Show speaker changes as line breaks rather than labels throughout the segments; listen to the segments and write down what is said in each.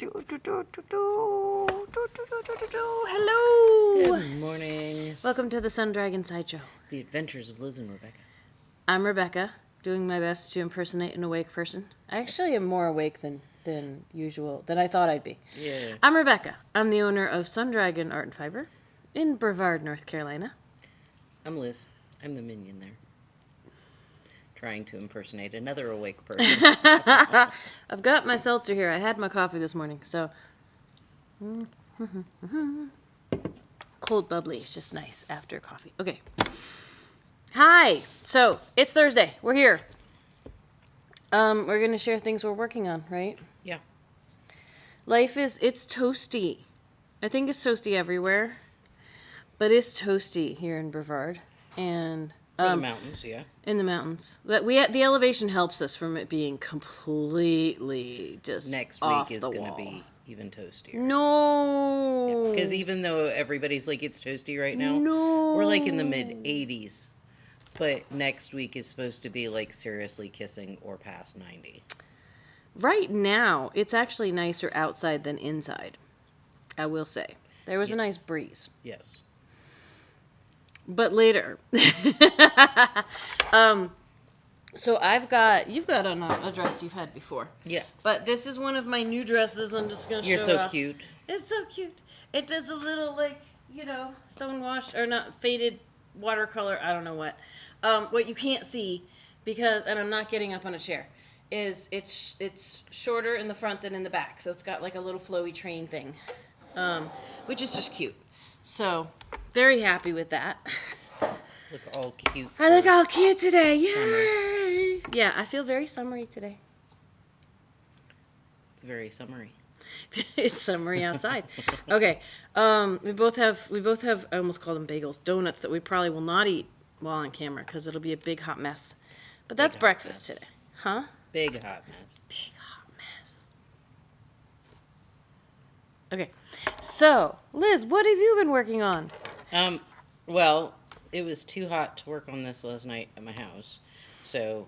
Hello!
Good morning.
Welcome to the Sun Dragon Sideshow.
The Adventures of Liz and Rebecca.
I'm Rebecca, doing my best to impersonate an awake person. I actually am more awake than usual, than I thought I'd be.
Yeah.
I'm Rebecca. I'm the owner of Sun Dragon Art and Fiber in Brevard, North Carolina.
I'm Liz. I'm the minion there. Trying to impersonate another awake person.
I've got my seltzer here. I had my coffee this morning, so... Cold bubbly is just nice after coffee. Okay. Hi! So, it's Thursday. We're here. We're going to share things we're working on, right?
Yeah.
It's toasty. I think it's toasty everywhere. But it's toasty here in Brevard. And...
In the mountains, yeah.
In the mountains. The elevation helps us from it being completely just
Next
off
week is
the
going to
wall.
be even toastier.
No.
Because even though everybody's like, it's toasty right now,
No.
we're like in the mid-80s. But next week is supposed to be like seriously kissing or past 90.
Right now, it's actually nicer outside than inside. I will say. There was a nice breeze.
Yes.
But later. So you've got a dress you've had before.
Yeah.
But this is one of my new dresses. I'm just going to show
You're so
off.
cute.
It's so cute. It does a little, stonewash, or not, faded watercolor, I don't know what. What you can't see, and I'm not getting up on a chair, is it's shorter in the front than in the back. So it's got like a little flowy train thing, which is just cute. So, very happy with that.
Look all cute.
I look all cute today. Yay!
Summer.
Yeah, I feel very summery today.
It's very summery.
It's summery outside. Okay. We both have I almost called them bagels, donuts that we probably will not eat while on camera because it'll be a big hot mess. But that's breakfast today. Huh?
Big hot mess.
Big hot mess. Okay. So, Liz, what have you been working on?
Well, it was too hot to work on this last night at my house. So,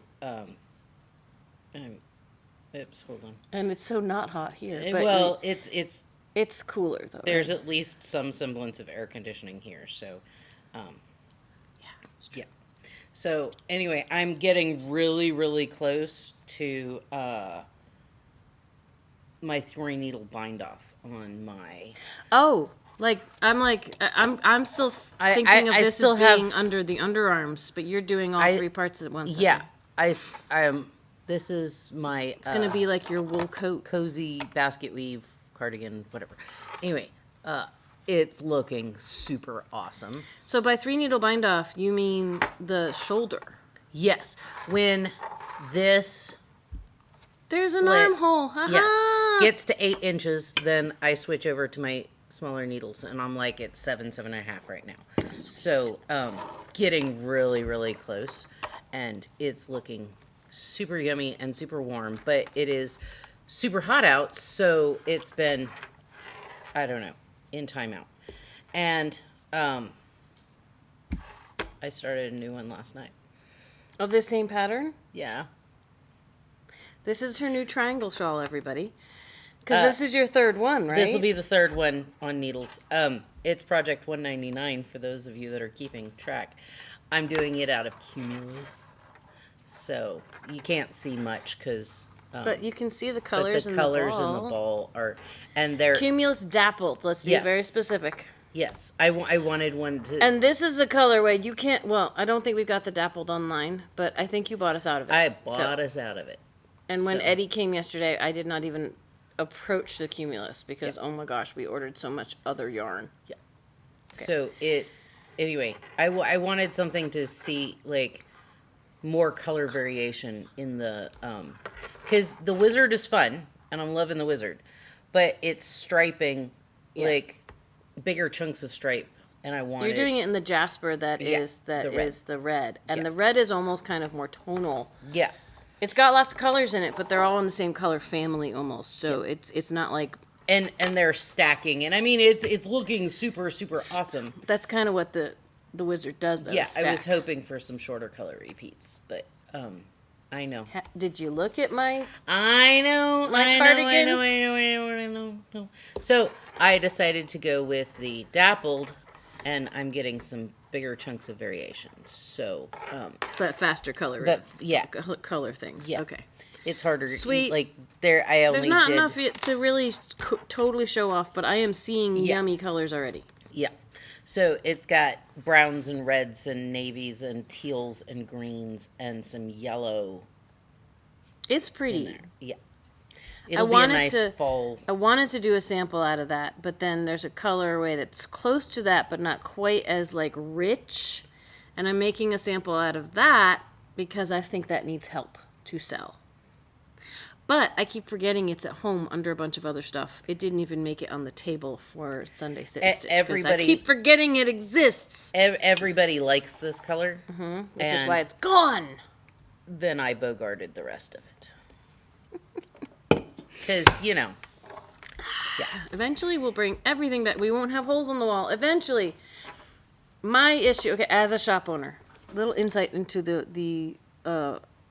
oops, hold on.
And it's so not hot here.
Well,
but it's cooler though.
There's
right?
at least some semblance of air conditioning here, so yeah. So anyway, I'm getting really, really close to my 3-needle bind off on my.
Oh, I'm still thinking of this as being under the underarms, but you're doing all three parts at once.
Yeah, I am. This is my.
It's gonna be like your wool coat,
cozy basket weave cardigan, whatever. Anyway, it's looking super awesome.
So by 3-needle bind off, you mean the shoulder?
Yes, when this.
There's an armhole.
Yes, gets to 8 inches, then I switch over to my smaller needles, and I'm like at 7.5 right now. So, getting really, really close, and it's looking super yummy and super warm, but it is super hot out, so it's been, I don't know, in timeout. And, I started a new one last night.
Of the same pattern?
Yeah.
This is her new triangle shawl, everybody. Because this is your third one, right?
This will be the third one on needles. It's Project 199 for those of you that are keeping track. I'm doing it out of Cumulus, so you can't see much because.
But you can see the colors.
But the colors in the ball are, and they're
Cumulus dappled. Let's be very specific.
Yes, I wanted one to.
And this is a colorway you can't. Well, I don't think we've got the dappled online, but I think you bought us out of it.
I bought us out of it.
And when Eddie came yesterday, I did not even approach the Cumulus because oh my gosh, we ordered so much other yarn.
Yeah. Okay. So anyway, I wanted something to see like more color variation in the because the wizard is fun and I'm loving the wizard, but it's striping like bigger chunks of stripe, and I wanted.
You're doing it in the jasper that is the red, and the red is almost kind of more tonal.
Yeah.
It's got lots of colors in it, but they're all in the same color family almost. So it's not like
and they're stacking, and I mean it's looking super awesome.
That's kind of what the wizard does, though.
Yeah, I was hoping for some shorter color repeats, but I know.
Did you look at my?
I know.
My cardigan.
I know. No. So I decided to go with the dappled, and I'm getting some bigger chunks of variations. So,
But faster color.
but yeah,
Color things.
yeah.
Okay.
It's harder.
Sweet.
Like there, I only
There's not
did.
enough to really totally show off, but I am seeing
Yeah.
yummy colors already.
Yeah. So it's got browns and reds and navies and teals and greens and some yellow
It's
in
pretty.
there. Yeah. It'll be a nice fall.
I wanted to do a sample out of that, but then there's a colorway that's close to that, but not quite as like rich. And I'm making a sample out of that because I think that needs help to sell. But I keep forgetting it's at home under a bunch of other stuff. It didn't even make it on the table for Sunday Sit and Stitch.
Everybody,
I keep forgetting it exists.
Everybody likes this color,
Which is why it's gone.
Then I bogarted the rest of it. Because, yeah.
Eventually we'll bring everything back. We won't have holes in the wall. Eventually. My issue, okay, as a shop owner, little insight into the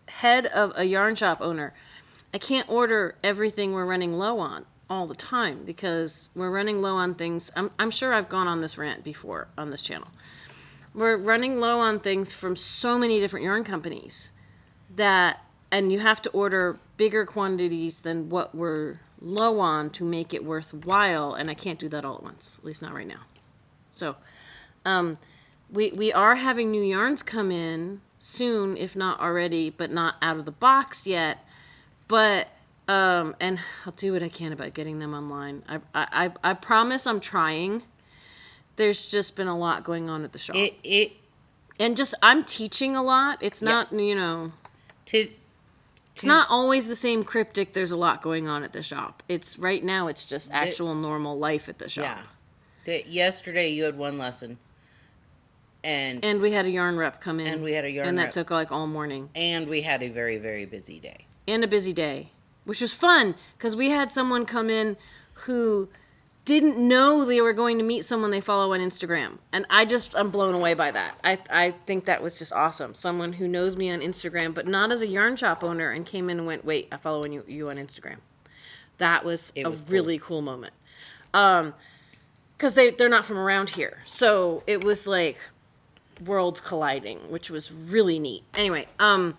head of a yarn shop owner. I can't order everything we're running low on all the time because we're running low on things. I'm sure I've gone on this rant before on this channel. We're running low on things from so many different yarn companies and you have to order bigger quantities than what we're low on to make it worthwhile, and I can't do that all at once, at least not right now. So, we are having new yarns come in soon, if not already, but not out of the box yet. But and I'll do what I can about getting them online. I promise I'm trying. There's just been a lot going on at the shop. And just I'm teaching a lot. It's not it's not always the same cryptic. There's a lot going on at the shop. It's right now. It's just actual normal life at the shop.
Yeah. Yesterday you had one lesson. And
we had a yarn rep come in.
And we had a yarn rep.
And that took like all morning.
And we had a very, very busy day.
And a busy day, which was fun because we had someone come in who didn't know they were going to meet someone they follow on Instagram. And I'm blown away by that. I think that was just awesome. Someone who knows me on Instagram, but not as a yarn shop owner, and came in and went, wait, I'm following you on Instagram. That was really cool moment. Because they're not from around here. So it was like worlds colliding, which was really neat. Anyway, and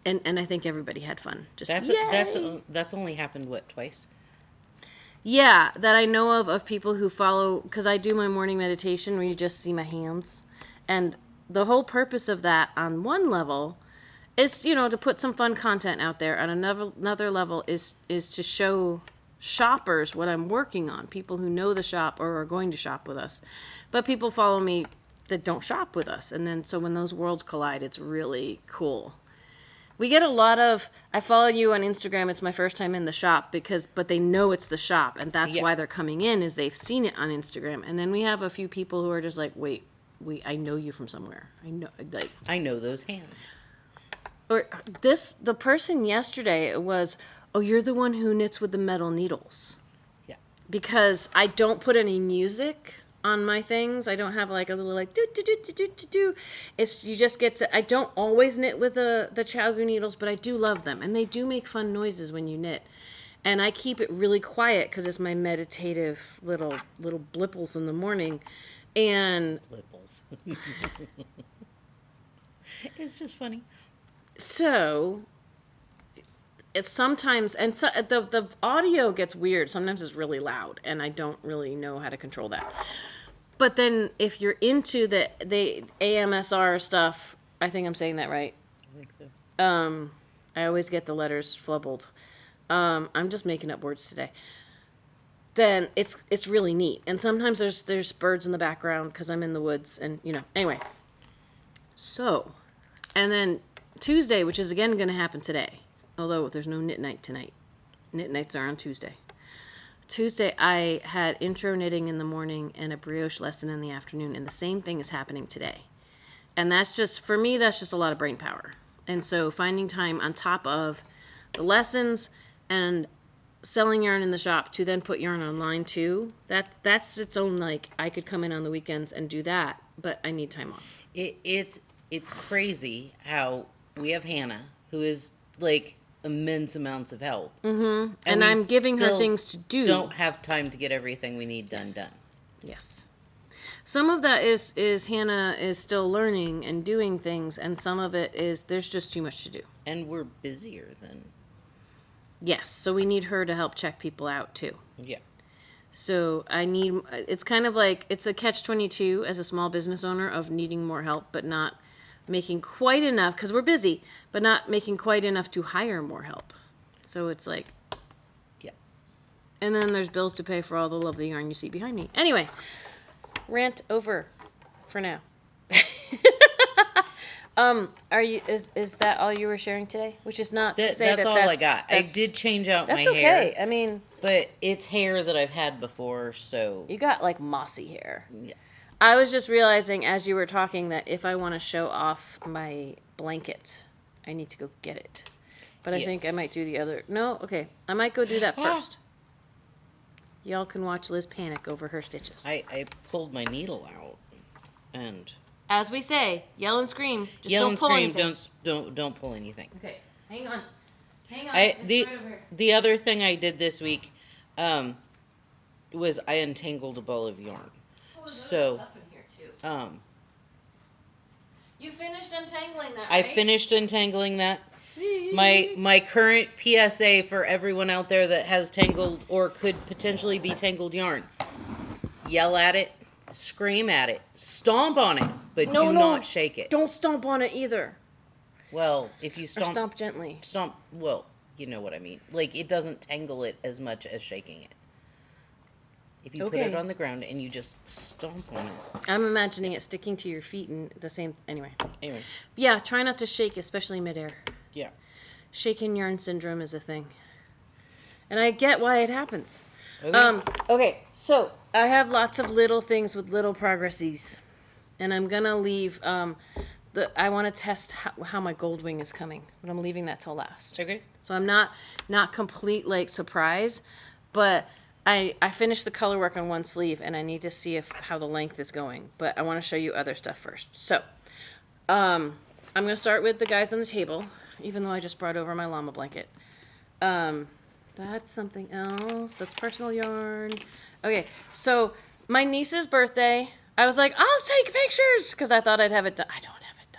I think everybody had fun.
That's only happened twice?
Yeah, that I know of people who follow, because I do my morning meditation where you just see my hands, and the whole purpose of that on one level is to put some fun content out there. On another level is to show shoppers what I'm working on, people who know the shop or are going to shop with us, but people follow me that don't shop with us, and then so when those worlds collide, it's really cool. We get a lot of, I follow you on Instagram, it's my first time in the shop, but they know it's the shop, and that's why they're coming in, is they've seen it on Instagram. And then we have a few people who are just like, wait, I know you from somewhere. I
know those hands.
Or the person yesterday was, oh, you're the one who knits with the metal needles.
Yeah.
Because I don't put any music on my things. I don't have like a little like do do do do do do do. It's you just get to. I don't always knit with the Chalgu needles, but I do love them, and they do make fun noises when you knit. And I keep it really quiet because it's my meditative little blipples in the morning, and
blipples. It's just funny.
So it's sometimes, and so the audio gets weird. Sometimes it's really loud, and I don't really know how to control that. But then if you're into the AMSR stuff, I think I'm saying that right.
I think so.
I always get the letters flubbled. I'm just making up words today. Then it's really neat. And sometimes there's birds in the background because I'm in the woods, and anyway. So, and then Tuesday, which is again going to happen today. Although there's no knit night tonight. Knit nights are on Tuesday. Tuesday, I had intro knitting in the morning and a brioche lesson in the afternoon, and the same thing is happening today. And that's just, for me, that's just a lot of brain power. And so finding time on top of the lessons and selling yarn in the shop to then put yarn online too, that's its own, like, I could come in on the weekends and do that, but I need time off.
It's crazy how we have Hannah, who is, like, immense amounts of help.
Mm-hmm. And I'm giving her things to do.
Don't have time to get everything we need done.
Yes. Some of that is Hannah is still learning and doing things, and some of it is there's just too much to do.
And we're busier than...
Yes, so we need her to help check people out, too.
Yeah.
So it's kind of like, it's a catch-22 as a small business owner of needing more help, but not making quite enough, because we're busy, but not making quite enough to hire more help. So it's like...
Yeah.
And then there's bills to pay for all the lovely yarn you see behind me. Anyway, rant over for now. Is that all you were sharing today? Which is not to say
that's all I got. I did change out my hair.
That's okay. I mean,
but it's hair that I've had before, so
you got like mossy hair.
Yeah.
I was just realizing as you were talking that if I want to show off my blanket, I need to go get it. But I think I might do the other. No, okay. I might go do that first. Y'all can watch Liz panic over her stitches.
I pulled my needle out, and
as we say, yell and scream. Just
yell
don't
and
pull
scream.
anything.
Don't pull anything.
Okay, hang on.
The other thing I did this week, was I untangled a ball of yarn.
Oh, there's
so
stuff in here too. You finished untangling that,
I
right?
finished untangling that.
Sweet.
My current PSA for everyone out there that has tangled or could potentially be tangled yarn: yell at it, scream at it, stomp on it, but do not shake it.
Don't stomp on it either.
Well, if you
Or stomp gently.
Well, you know what I mean. Like, it doesn't tangle it as much as shaking it. If you put it on the ground and you just stomp on it.
I'm imagining it sticking to your feet and the same... Anyway.
Anyway.
Yeah, try not to shake, especially midair.
Yeah.
Shaken yarn syndrome is a thing. And I get why it happens.
Okay.
Okay, so I have lots of little things with little progresses. And I'm going to leave... I want to test how my Goldwing is coming. But I'm leaving that till last.
Okay.
So I'm not complete, like, surprise. But... I finished the color work on one sleeve, and I need to see how the length is going. But I want to show you other stuff first. So, I'm going to start with the guys on the table, even though I just brought over my llama blanket. That's something else. That's personal yarn. Okay, so my niece's birthday, I was like, I'll take pictures, because I thought I'd have it done. I don't have it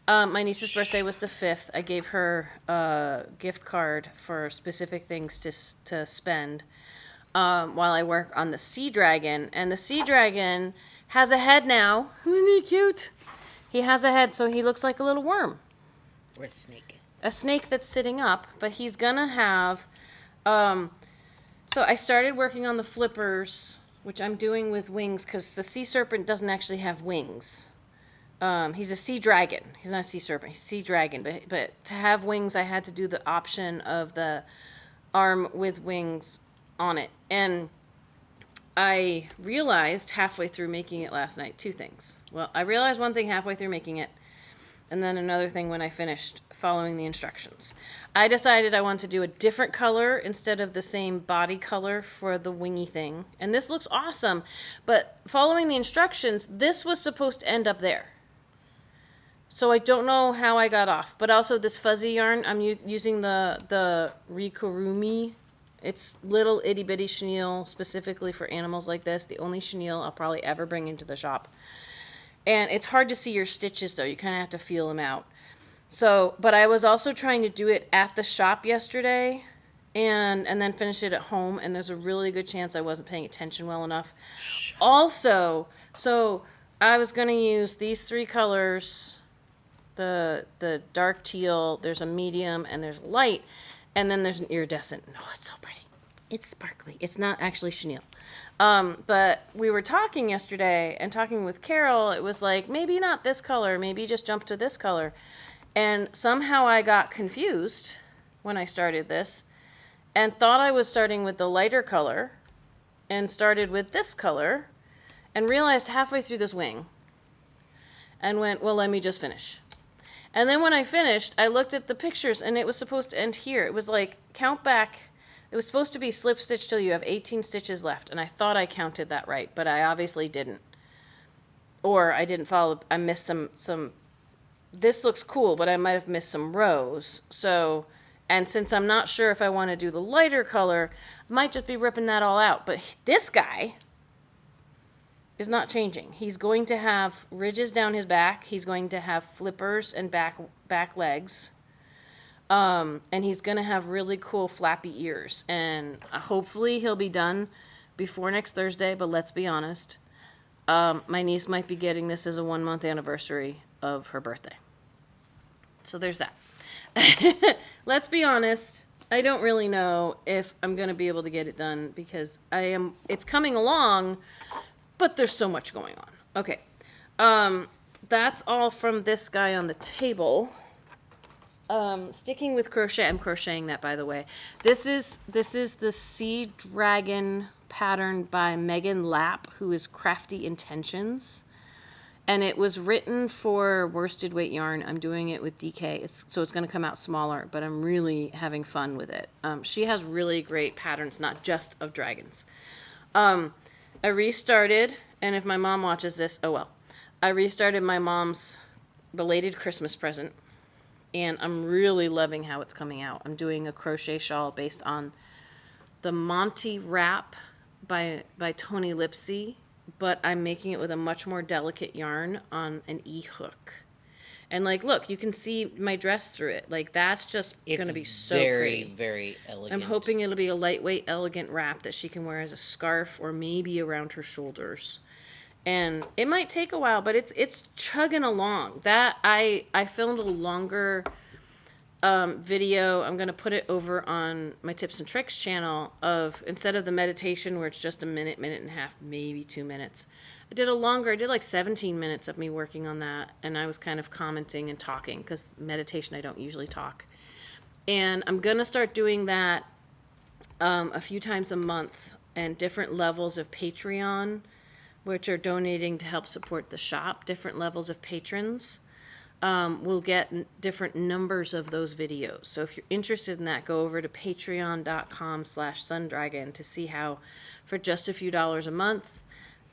done. My niece's birthday was the 5th. I gave her a gift card for specific things to spend. While I work on the Sea Dragon. And the Sea Dragon has a head now. Isn't he cute? He has a head, so he looks like a little worm.
Or a snake.
A snake that's sitting up, but he's gonna have... so I started working on the flippers, which I'm doing with wings, because the sea serpent doesn't actually have wings. He's a sea dragon. He's not a sea serpent. He's a sea dragon. But to have wings, I had to do the option of the arm with wings on it. And I realized halfway through making it last night 2 things. Well, I realized one thing halfway through making it, and then another thing when I finished following the instructions. I decided I wanted to do a different color instead of the same body color for the wingy thing. And this looks awesome, but following the instructions, this was supposed to end up there. So I don't know how I got off. But also this fuzzy yarn, I'm using the Rikurumi. It's little itty bitty chenille specifically for animals like this. The only chenille I'll probably ever bring into the shop. And it's hard to see your stitches though. You kind of have to feel them out. So, but I was also trying to do it at the shop yesterday and then finish it at home. And there's a really good chance I wasn't paying attention well enough. Also, so I was going to use these 3 colors. The dark teal, there's a medium, and there's light. And then there's an iridescent. Oh, it's so pretty. It's sparkly. It's not actually chenille. But we were talking yesterday and talking with Carol. It was like, maybe not this color. Maybe just jump to this color. And somehow I got confused when I started this and thought I was starting with the lighter color and started with this color and realized halfway through this wing and went, well, let me just finish. And then when I finished, I looked at the pictures, and it was supposed to end here. It was like, count back. It was supposed to be slip stitch till you have 18 stitches left, and I thought I counted that right, but I obviously didn't. Or I didn't follow, I missed some, this looks cool, but I might have missed some rows. So And since I'm not sure if I want to do the lighter color, I might just be ripping that all out. But this guy is not changing. He's going to have ridges down his back. He's going to have flippers and back legs. And he's going to have really cool flappy ears. And hopefully he'll be done before next Thursday, but let's be honest. My niece might be getting this as a 1-month anniversary of her birthday. So there's that. Let's be honest. I don't really know if I'm going to be able to get it done because it's coming along, but there's so much going on. Okay. That's all from this guy on the table. Sticking with crochet, I'm crocheting that, by the way. This is the Sea Dragon pattern by Megan Lapp, who is Crafty Intentions. And it was written for worsted weight yarn. I'm doing it with DK. So it's going to come out smaller, but I'm really having fun with it. She has really great patterns, not just of dragons. I restarted, and if my mom watches this, oh well. I restarted my mom's belated Christmas present, and I'm really loving how it's coming out. I'm doing a crochet shawl based on the Monty Wrap by Tony Lipsy, but I'm making it with a much more delicate yarn on an E-hook. And, like, look, you can see my dress through it. Like, that's just going to be so
very,
pretty.
very elegant.
I'm hoping it'll be a lightweight, elegant wrap that she can wear as a scarf or maybe around her shoulders. And it might take a while, but it's chugging along. That I filmed a longer video. I'm going to put it over on my Tips and Tricks channel of, instead of the meditation where it's just a minute and a half, maybe 2 minutes. I did like 17 minutes of me working on that, and I was kind of commenting and talking because meditation I don't usually talk. And I'm going to start doing that a few times a month, and different levels of Patreon, which are donating to help support the shop. Different levels of patrons will get different numbers of those videos. So if you're interested in that, go over to patreon.com/sundragon to see how for just a few dollars a month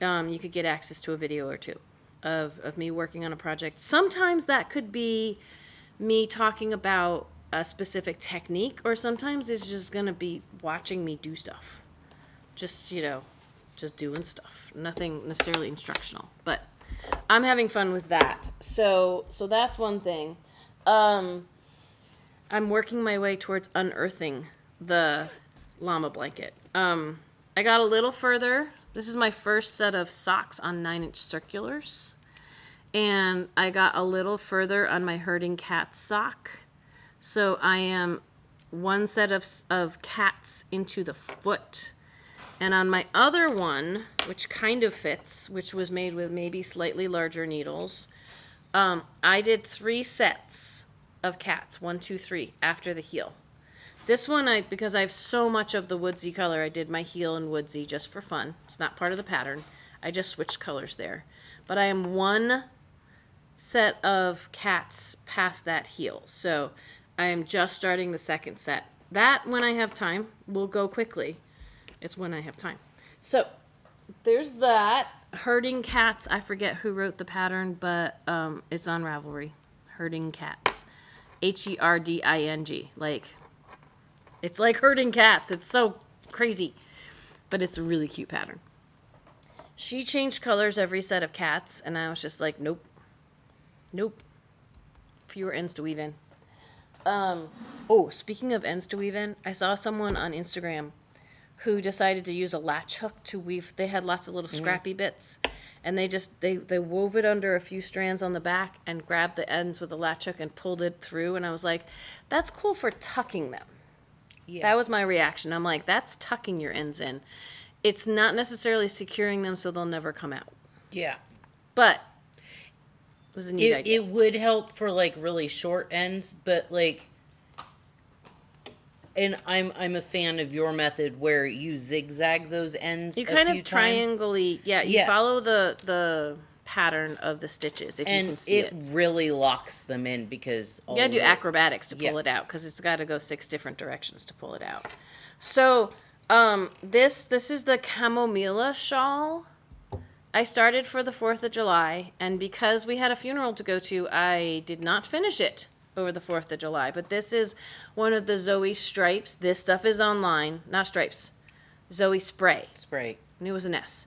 you could get access to a video or two of me working on a project. Sometimes that could be me talking about a specific technique, or sometimes it's just going to be watching me do stuff. Just doing stuff. Nothing necessarily instructional, but I'm having fun with that. So that's one thing. I'm working my way towards unearthing the llama blanket. I got a little further. This is my first set of socks on 9-inch circulars. And I got a little further on my herding cat sock. So I am one set of cats into the foot. And on my other one, which kind of fits, which was made with maybe slightly larger needles, I did 3 sets of cats, 1, 2, 3, after the heel. This one, because I have so much of the woodsy color, I did my heel in woodsy just for fun. It's not part of the pattern. I just switched colors there. But I am 1 set of cats past that heel. So I am just starting the second set. That, when I have time, will go quickly. It's when I have time. So there's that. Herding cats. I forget who wrote the pattern, but it's on Ravelry. Herding cats. Herding. It's like herding cats. It's so crazy. But it's a really cute pattern. She changed colors every set of cats, and I was just like, nope. Fewer ends to weave in. Speaking of ends to weave in, I saw someone on Instagram who decided to use a latch hook to weave. They had lots of little scrappy bits, and they wove it under a few strands on the back and grabbed the ends with a latch hook and pulled it through. And I was like, that's cool for tucking them. Yeah. That was my reaction. I'm like, that's tucking your ends in. It's not necessarily securing them so they'll never come out. Yeah. But it was a neat idea.
It would help for like really short ends, but like, and I'm a fan of your method where you zigzag those ends.
You kind of triangulate. Yeah, you follow the pattern of the stitches if you can see it.
And it really locks them in because
you gotta do acrobatics to pull it out because it's got to go 6 different directions to pull it out. So this is the Chamomilla shawl. I started for the 4th of July, and because we had a funeral to go to, I did not finish it. over the 4th of July. But this is one of the Zoe stripes. This stuff is online, not stripes. Zoe spray.
Spray.
And it was an S.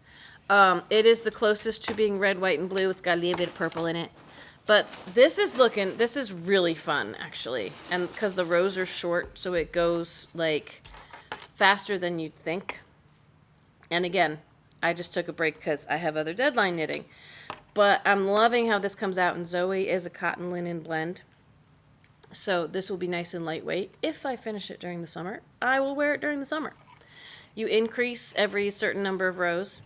It is the closest to being red, white, and blue. It's got a little bit of purple in it. But this is really fun, actually. And because the rows are short, so it goes, like, faster than you'd think. And again, I just took a break because I have other deadline knitting. But I'm loving how this comes out. And Zoe is a cotton linen blend. So this will be nice and lightweight. If I finish it during the summer, I will wear it during the summer. You increase every certain number of rows.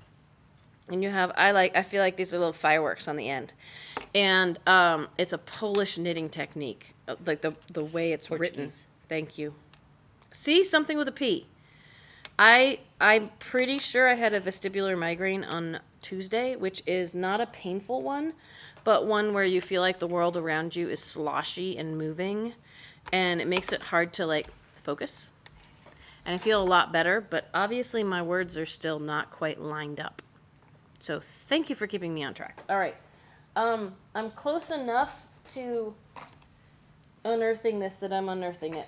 And you have, I feel like these are little fireworks on the end. And it's a Polish knitting technique. Like the way it's written. Thank you. See? Something with a P. I'm pretty sure I had a vestibular migraine on Tuesday, which is not a painful one, but one where you feel like the world around you is sloshy and moving, and it makes it hard to, like, focus. And I feel a lot better, but obviously my words are still not quite lined up. So thank you for keeping me on track. All right. I'm close enough to unearthing this that I'm unearthing it.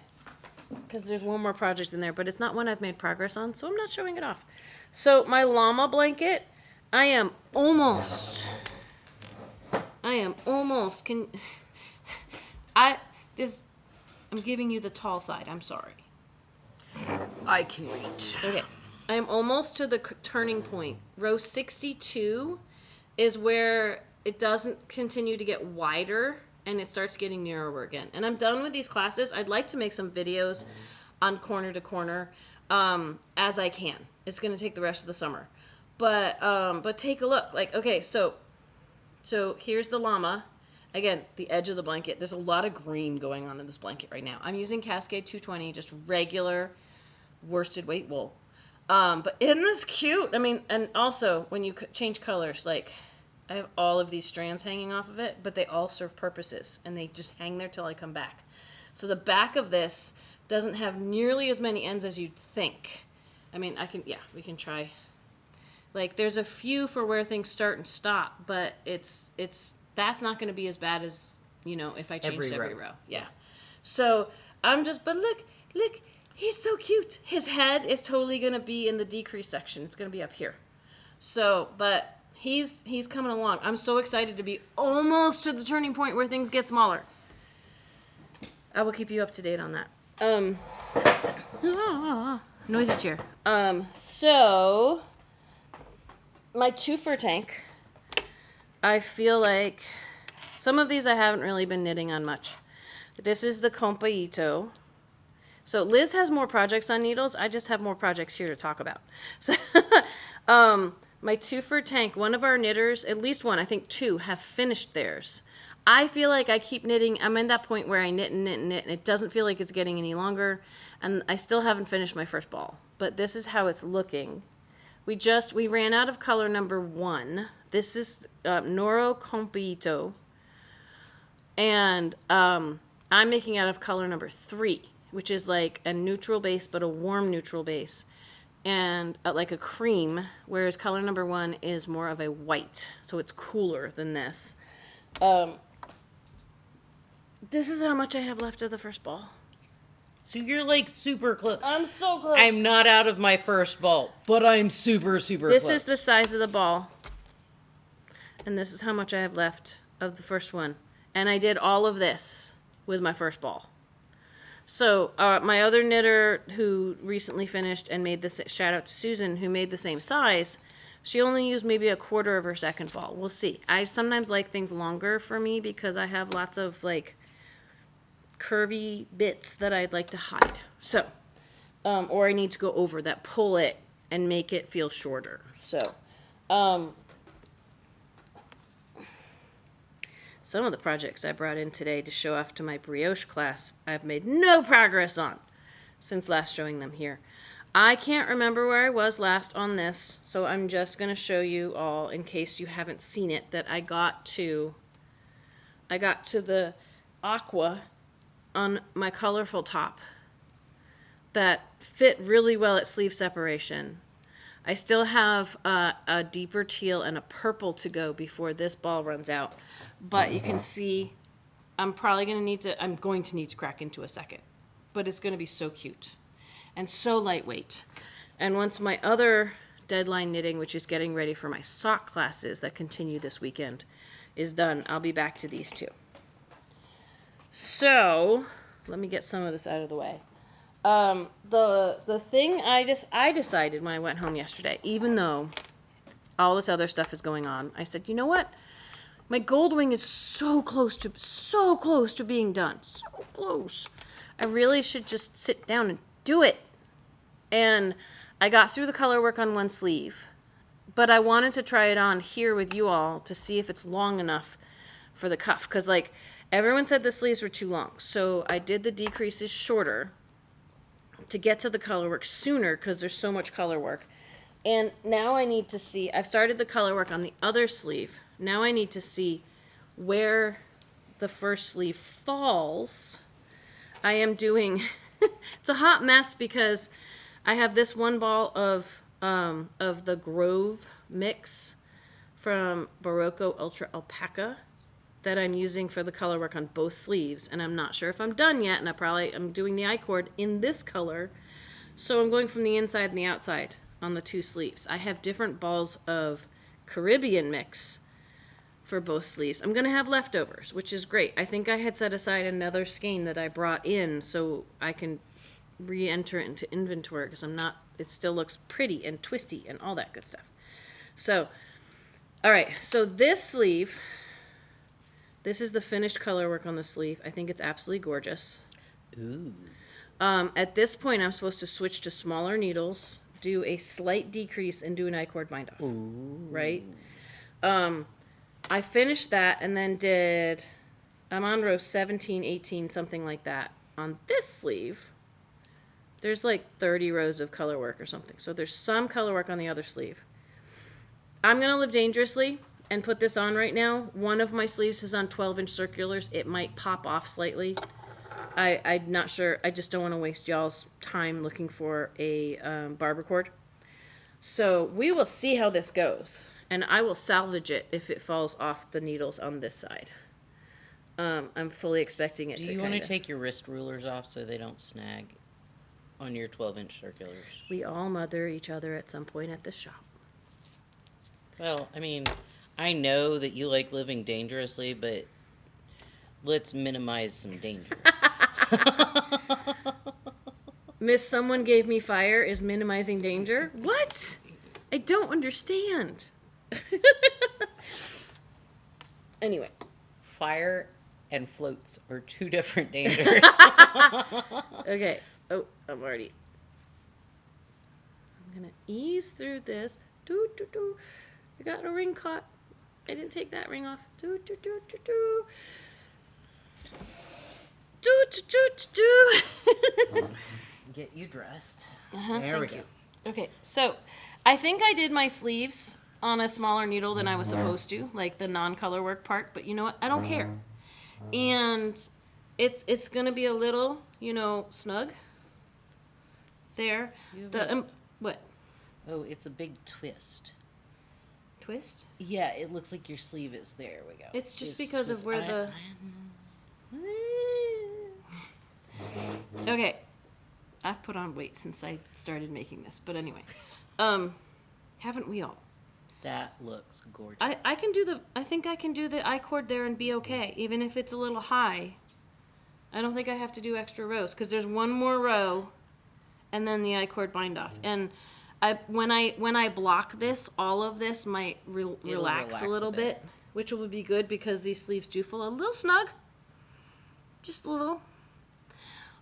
Because there's one more project in there, but it's not one I've made progress on, so I'm not showing it off. So my llama blanket, I'm giving you the tall side, I'm sorry.
I can reach.
Okay. I am almost to the turning point. Row 62 is where it doesn't continue to get wider and it starts getting narrower again. And I'm done with these classes. I'd like to make some videos on corner to corner as I can. It's going to take the rest of the summer. But take a look. Like, okay, so here's the llama. Again, the edge of the blanket. There's a lot of green going on in this blanket right now. I'm using Cascade 220, just regular worsted weight wool. But isn't this cute? I mean, and also when you change colors, like I have all of these strands hanging off of it, but they all serve purposes and they just hang there till I come back. So the back of this doesn't have nearly as many ends as you'd think. I mean, we can try. Like there's a few for where things start and stop, but that's not going to be as bad as, if I changed every row. Yeah. So but look, he's so cute. His head is totally going to be in the decrease section. It's going to be up here. So, but he's coming along. I'm so excited to be almost to the turning point where things get smaller. I will keep you up to date on that. Noisy chair. So my 2 fur tank, I feel like some of these I haven't really been knitting on much. This is the Compaito. So Liz has more projects on needles. I just have more projects here to talk about. So, my 2 fur tank, one of our knitters, at least one, I think 2, have finished theirs. I feel like I keep knitting. I'm at that point where I knit and knit and knit, and it doesn't feel like it's getting any longer. And I still haven't finished my first ball. But this is how it's looking. We ran out of color number 1. This is Noro Compaito. And I'm making out of color number 3, which is like a neutral base, but a warm neutral base. And like a cream, whereas color number 1 is more of a white. So it's cooler than this. This is how much I have left of the first ball.
So you're like super close.
I'm so close.
I'm not out of my first ball, but I'm super close.
This is the size of the ball. And this is how much I have left of the first one. And I did all of this with my first ball. So my other knitter who recently finished and made this, shout out to Susan, who made the same size, she only used maybe a quarter of her second ball. We'll see. I sometimes like things longer for me because I have lots of like curvy bits that I'd like to hide. So, or I need to go over that, pull it and make it feel shorter. So, some of the projects I brought in today to show off to my brioche class, I've made no progress on since last showing them here. I can't remember where I was last on this, so I'm just going to show you all, in case you haven't seen it, that I got to the aqua on my colorful top that fit really well at sleeve separation. I still have a deeper teal and a purple to go before this ball runs out. But you can see I'm going to need to crack into a second. But it's going to be so cute and so lightweight. And once my other deadline knitting, which is getting ready for my sock classes that continue this weekend, is done, I'll be back to these two. So, let me get some of this out of the way. The thing I decided when I went home yesterday, even though all this other stuff is going on, I said, you know what? My Goldwing is so close to being done. So close. I really should just sit down and do it. And I got through the color work on one sleeve, but I wanted to try it on here with you all to see if it's long enough for the cuff. Because, like, everyone said the sleeves were too long. So I did the decreases shorter to get to the color work sooner because there's so much color work. And now I need to see, I've started the color work on the other sleeve. Now I need to see where the first sleeve falls. I am doing, it's a hot mess because I have this one ball of the Grove mix from Barocco Ultra Alpaca that I'm using for the color work on both sleeves, and I'm not sure if I'm done yet, and I'm doing the I-cord in this color, so I'm going from the inside and the outside on the two sleeves. I have different balls of Caribbean mix for both sleeves. I'm going to have leftovers, which is great. I think I had set aside another skein that I brought in so I can re-enter it into inventory because it still looks pretty and twisty and all that good stuff. So, all right, so this sleeve, this is the finished color work on the sleeve. I think it's absolutely gorgeous.
Ooh.
At this point, I'm supposed to switch to smaller needles, do a slight decrease, and do an I-cord bind off.
Ooh.
Right? I finished that and then I'm on row 17, 18, something like that. On this sleeve, there's like 30 rows of color work or something. So there's some color work on the other sleeve. I'm going to live dangerously and put this on right now. One of my sleeves is on 12-inch circulars. It might pop off slightly. I'm not sure. I just don't want to waste y'all's time looking for a barber cord. So we will see how this goes. And I will salvage it if it falls off the needles on this side. I'm fully expecting it to.
Do you want to take your wrist rulers off so they don't snag on your 12-inch circulars?
We all mother each other at some point at this shop.
Well, I mean, I know that you like living dangerously, but let's minimize some danger.
Miss Someone Gave Me Fire is minimizing danger? What? I don't understand. Anyway.
Fire and floats are two different dangers.
Okay. Oh, I'm going to ease through this. Doo, doo, doo. I got a ring caught. I didn't take that ring off. Doo, doo, doo, doo, doo. Doo, doo, doo, doo, doo.
Get you dressed.
There we go. Okay, so I think I did my sleeves on a smaller needle than I was supposed to, like the non-color work part, but you know what? I don't care. And it's going to be a little, snug there. What?
Oh, it's a big twist.
Twist?
Yeah, it looks like your sleeve is there. We go.
It's just because of where the... Okay. I've put on weight since I started making this, but anyway. Haven't we all?
That looks gorgeous.
I think I can do the I-cord there and be okay, even if it's a little high. I don't think I have to do extra rows, because there's one more row, and then the I-cord bind off. And when I block this, all of this might relax a little bit, which will be good, because these sleeves do feel a little snug. Just a little.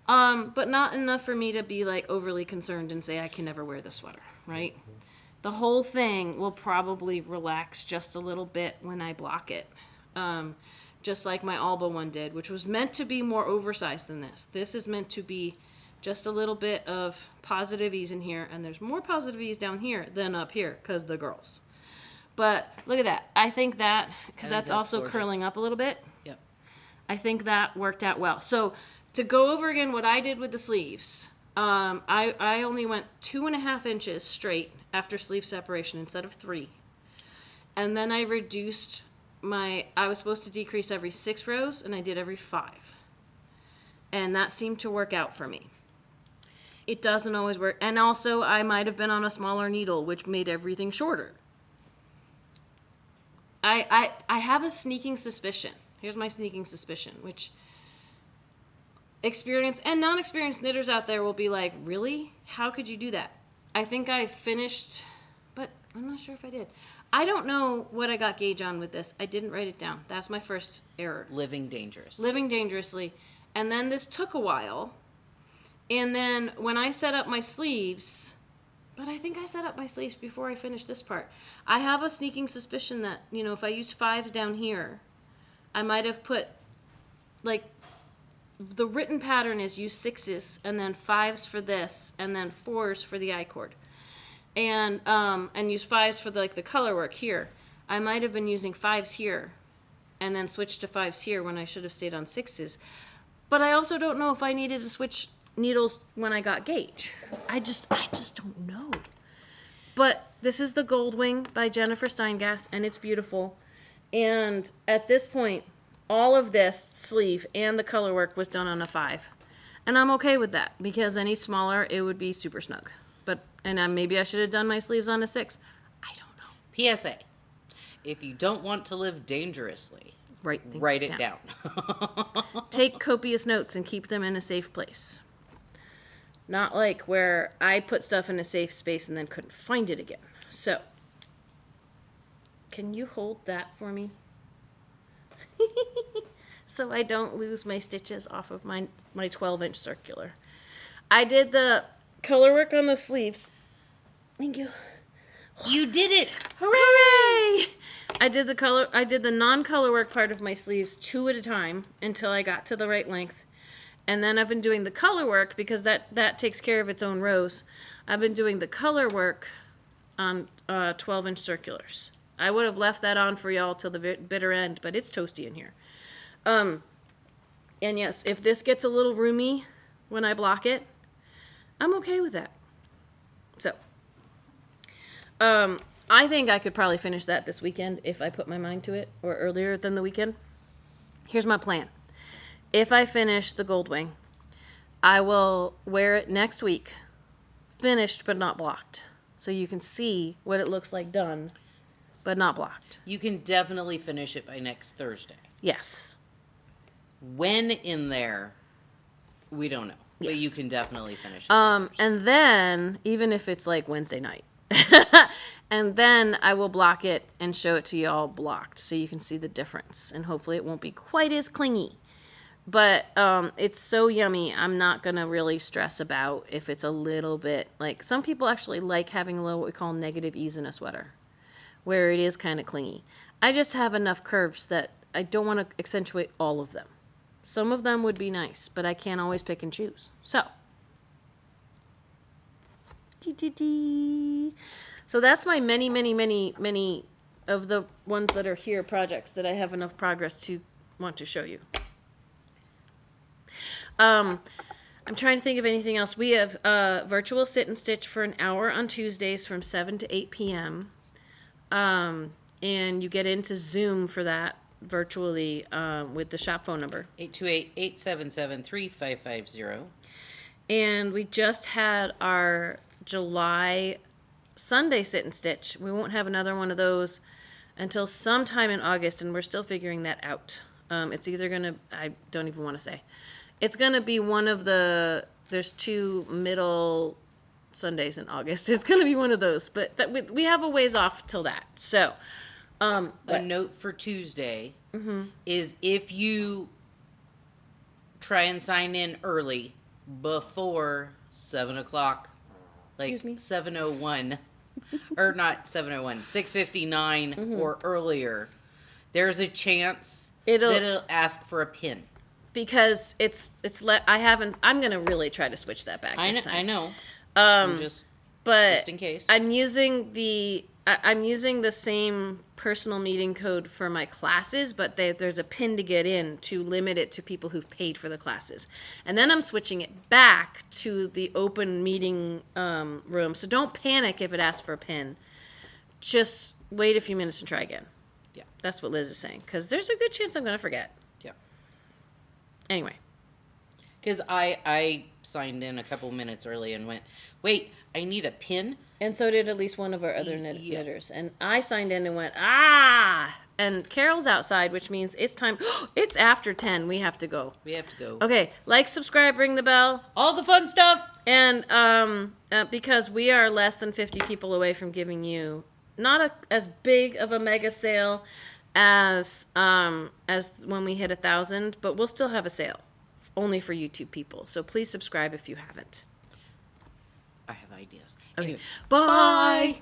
But not enough for me to be, like, overly concerned and say I can never wear this sweater, right? The whole thing will probably relax just a little bit when I block it. Just like my Alba one did, which was meant to be more oversized than this. This is meant to be just a little bit of positive ease in here, and there's more positive ease down here than up here, because the girls. But look at that. I think that, because that's also gorgeous. Curling up a little bit.
Yep.
I think that worked out well. So to go over again what I did with the sleeves, I only went 2.5 inches straight after sleeve separation instead of 3. And then I reduced I was supposed to decrease every 6 rows, and I did every 5. And that seemed to work out for me. It doesn't always work. And also, I might have been on a smaller needle, which made everything shorter. I have a sneaking suspicion. Here's my sneaking suspicion, which experienced and non-experienced knitters out there will be like, really? How could you do that? I think I finished, but I'm not sure if I did. I don't know what I got gauge on with this. I didn't write it down. That's my first error.
Living dangerously.
Living dangerously. And then this took a while. And then when I set up my sleeves, but I think I set up my sleeves before I finished this part. I have a sneaking suspicion that, you know, if I used 5s down here, I might have put, like, the written pattern is use 6s and then 5s for this and then 4s for the I-cord. And use 5s for the color work here. I might have been using 5s here and then switch to 5s here when I should have stayed on 6s. But I also don't know if I needed to switch needles when I got gauge. I just don't know. But this is the Goldwing by Jennifer Steingass, and it's beautiful. And at this point, all of this sleeve and the color work was done on a 5. And I'm okay with that, because any smaller, it would be super snug. And maybe I should have done my sleeves on a 6. I don't know.
PSA. If you don't want to live dangerously,
write
it down.
Take copious notes and keep them in a safe place. Not like where I put stuff in a safe space and then couldn't find it again. So, can you hold that for me? So I don't lose my stitches off of my 12-inch circular. I did the color work on the sleeves. Thank you.
You did it!
Hooray! I did the non-color work part of my sleeves 2 at a time until I got to the right length. And then I've been doing the color work because that takes care of its own rows. I've been doing the color work on 12-inch circulars. I would have left that on for y'all till the bitter end, but it's toasty in here. And yes, if this gets a little roomy when I block it, I'm okay with that. So, I think I could probably finish that this weekend if I put my mind to it, or earlier than the weekend. Here's my plan. If I finish the Goldwing, I will wear it next week, finished but not blocked. So you can see what it looks like done, but not blocked.
You can definitely finish it by next Thursday.
Yes.
When in there, we don't know.
Yes.
But you can definitely finish it.
And then, even if it's like Wednesday night, and then I will block it and show it to y'all blocked so you can see the difference. And hopefully it won't be quite as clingy. But it's so yummy, I'm not going to really stress about if it's a little bit, like, some people actually like having a little what we call negative ease in a sweater, where it is kind of clingy. I just have enough curves that I don't want to accentuate all of them. Some of them would be nice, but I can't always pick and choose. So, so that's my many, many, many, many of the ones that are here projects that I have enough progress to want to show you. I'm trying to think of anything else. We have virtual sit and stitch for an hour on Tuesdays from 7 to 8 p.m. And you get into Zoom for that virtually with the shop phone number.
828-877-3550.
And we just had our July Sunday sit and stitch. We won't have another one of those until sometime in August, and we're still figuring that out. It's either going to, I don't even want to say. It's going to be one of the, there's 2 middle Sundays in August. It's going to be one of those, but that we have a ways off till that. So,
a note for Tuesday is if you try and sign in early before 7 o'clock, like 7:01, or not 7:01, 6:59 or earlier, there's a chance that it'll ask for a pin.
Because I'm going to really try to switch that back this time.
I know. Just in case.
I'm using the same personal meeting code for my classes, but there's a pin to get in to limit it to people who've paid for the classes. And then I'm switching it back to the open meeting room. So don't panic if it asks for a pin. Just wait a few minutes and try again.
Yeah.
That's what Liz is saying. Because there's a good chance I'm going to forget.
Yeah.
Anyway.
Because I signed in a couple minutes early and went, wait, I need a pin?
And so did at least one of our other
Yeah.
knitters. And I signed in and went, ah! And Carol's outside, which means it's time. It's after 10. We have to go.
We have to go.
Okay. Like, subscribe, ring the bell.
All the fun stuff!
And because we are less than 50 people away from giving you not as big of a mega sale as when we hit 1,000, but we'll still have a sale. Only for YouTube people. So please subscribe if you haven't.
I have ideas.
Okay.
Anyway,
Bye.